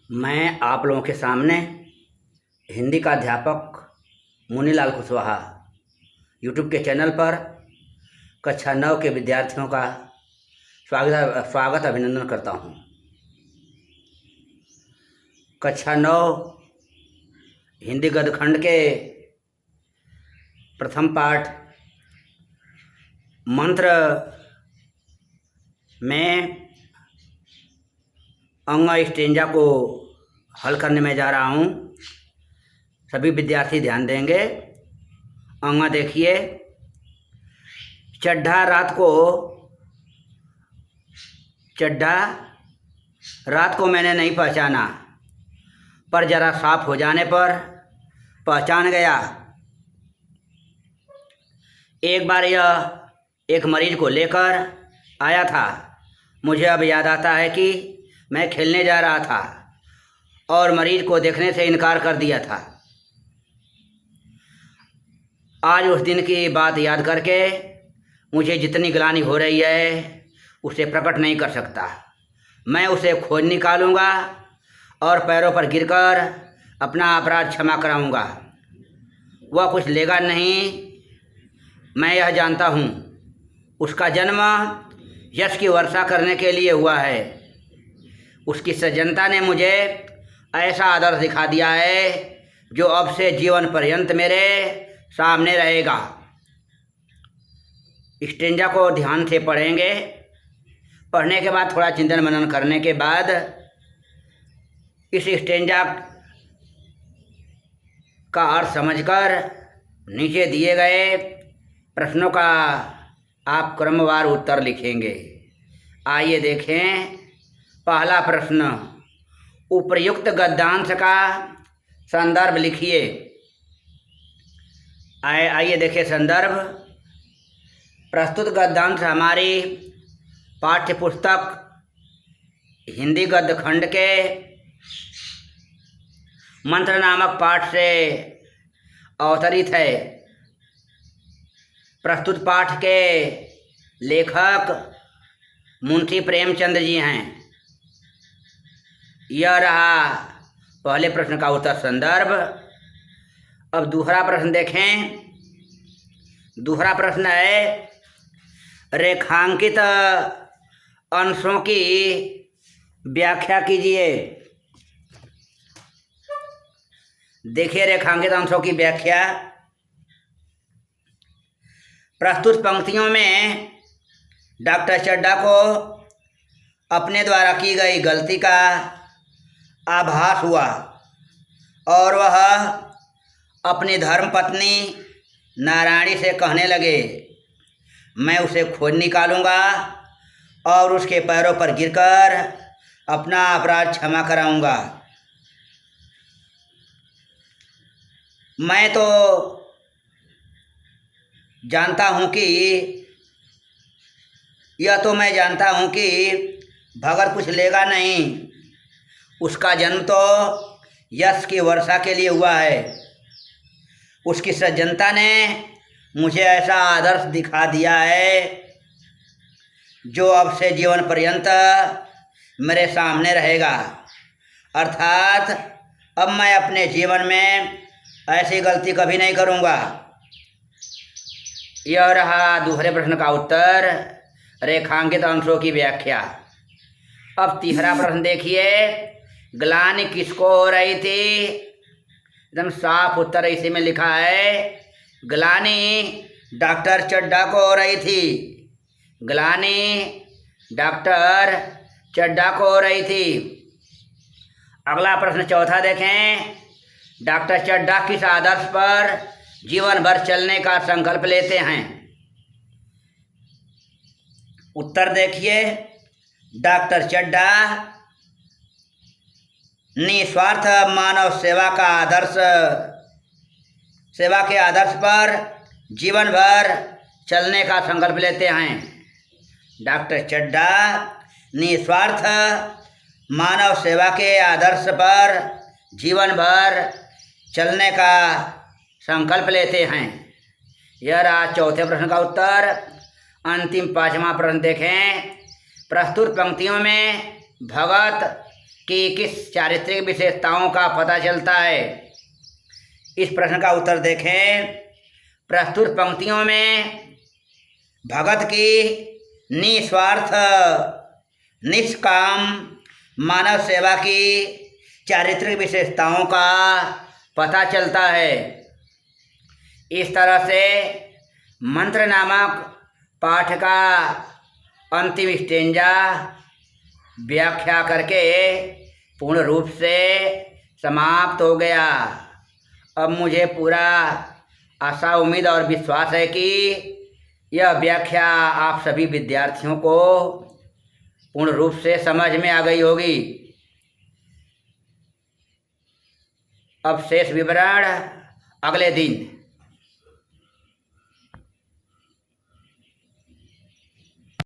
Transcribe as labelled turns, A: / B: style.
A: मैं आप लोगों के सामने हिंदी का अध्यापक मुनीलाल कुशवाहा यूट्यूब के चैनल पर कक्षा 9 के विद्यार्थियों का स्वागत अभिनंदन करता हूँ। कक्षा 9 हिंदी गद्य खंड के प्रथम पाठ मंत्र में अंग स्टेंजा को हल करने में जा रहा हूँ। सभी विद्यार्थी ध्यान देंगे। अंग देखिए। चड्ढा रात को मैंने नहीं पहचाना, पर जरा साफ हो जाने पर पहचान गया। एक बार यह एक मरीज को लेकर आया था। मुझे अब याद आता है कि मैं खेलने जा रहा था और मरीज को देखने से इनकार कर दिया था। आज उस दिन की बात याद करके मुझे जितनी ग्लानि हो रही है उसे प्रकट नहीं कर सकता। मैं उसे खोज निकालूंगा और पैरों पर गिरकर अपना अपराध क्षमा कराऊंगा। वह कुछ लेगा नहीं, मैं यह जानता हूँ। उसका जन्म यश की वर्षा करने के लिए हुआ है। उसकी सज्जनता ने मुझे ऐसा आदर्श दिखा दिया है जो अब से जीवन पर्यंत मेरे सामने रहेगा। स्टेंजा को ध्यान से पढ़ेंगे। पढ़ने के बाद थोड़ा चिंतन मनन करने के बाद इस स्टेंजा का अर्थ समझकर नीचे दिए गए प्रश्नों का आप क्रमवार उत्तर लिखेंगे। आइए देखें। पहला प्रश्न, उपर्युक्त गद्यांश का संदर्भ लिखिए। आइए देखें संदर्भ। प्रस्तुत गद्यांश हमारी पाठ्य पुस्तक हिंदी गद्य खंड के मंत्र नामक पाठ से अवतरित है। प्रस्तुत पाठ के लेखक मुंशी प्रेमचंद जी हैं। यह रहा पहले प्रश्न का उत्तर संदर्भ। अब दूसरा प्रश्न देखें। दूसरा प्रश्न है, रेखांकित अंशों की व्याख्या कीजिए। देखिए रेखांकित अंशों की व्याख्या। प्रस्तुत पंक्तियों में डॉक्टर चड्ढा को अपने द्वारा की गई गलती का आभास हुआ और वह अपनी धर्मपत्नी नारायणी से कहने लगे, मैं उसे खोज निकालूंगा और उसके पैरों पर गिरकर अपना अपराध क्षमा कराऊंगा। मैं जानता हूँ कि भगत कुछ लेगा नहीं। उसका जन्म तो यश की वर्षा के लिए हुआ है। उसकी सज्जनता ने मुझे ऐसा आदर्श दिखा दिया है जो अब से जीवन पर्यंत मेरे सामने रहेगा। अर्थात अब मैं अपने जीवन में ऐसी गलती कभी नहीं करूँगा। यह रहा दूसरे प्रश्न का उत्तर, रेखांकित अंशों की व्याख्या। अब तीसरा प्रश्न देखिए। ग्लानि किसको हो रही थी? एकदम साफ उत्तर इसी में लिखा है। ग्लानि डॉक्टर चड्ढा को हो रही थी। ग्लानि डॉक्टर चड्ढा को हो रही थी। अगला प्रश्न चौथा देखें। डॉक्टर चड्ढा किस आदर्श पर जीवन भर चलने का संकल्प लेते हैं? उत्तर देखिए। डॉक्टर चड्ढा निस्वार्थ मानव सेवा के आदर्श पर जीवन भर चलने का संकल्प लेते हैं। डॉक्टर चड्ढा निस्वार्थ मानव सेवा के आदर्श पर जीवन भर चलने का संकल्प लेते हैं। यह रहा चौथे प्रश्न का उत्तर। अंतिम पांचवा प्रश्न देखें। प्रस्तुत पंक्तियों में भगत की किस चारित्रिक विशेषताओं का पता चलता है? इस प्रश्न का उत्तर देखें। प्रस्तुत पंक्तियों में भगत की निस्वार्थ निष्काम मानव सेवा की चारित्रिक विशेषताओं का पता चलता है। इस तरह से मंत्र नामक पाठ का अंतिम स्टेंजा व्याख्या करके पूर्ण रूप से समाप्त हो गया। अब मुझे पूरा आशा, उम्मीद और विश्वास है कि यह व्याख्या आप सभी विद्यार्थियों को पूर्ण रूप से समझ में आ गई होगी। अब शेष विवरण अगले दिन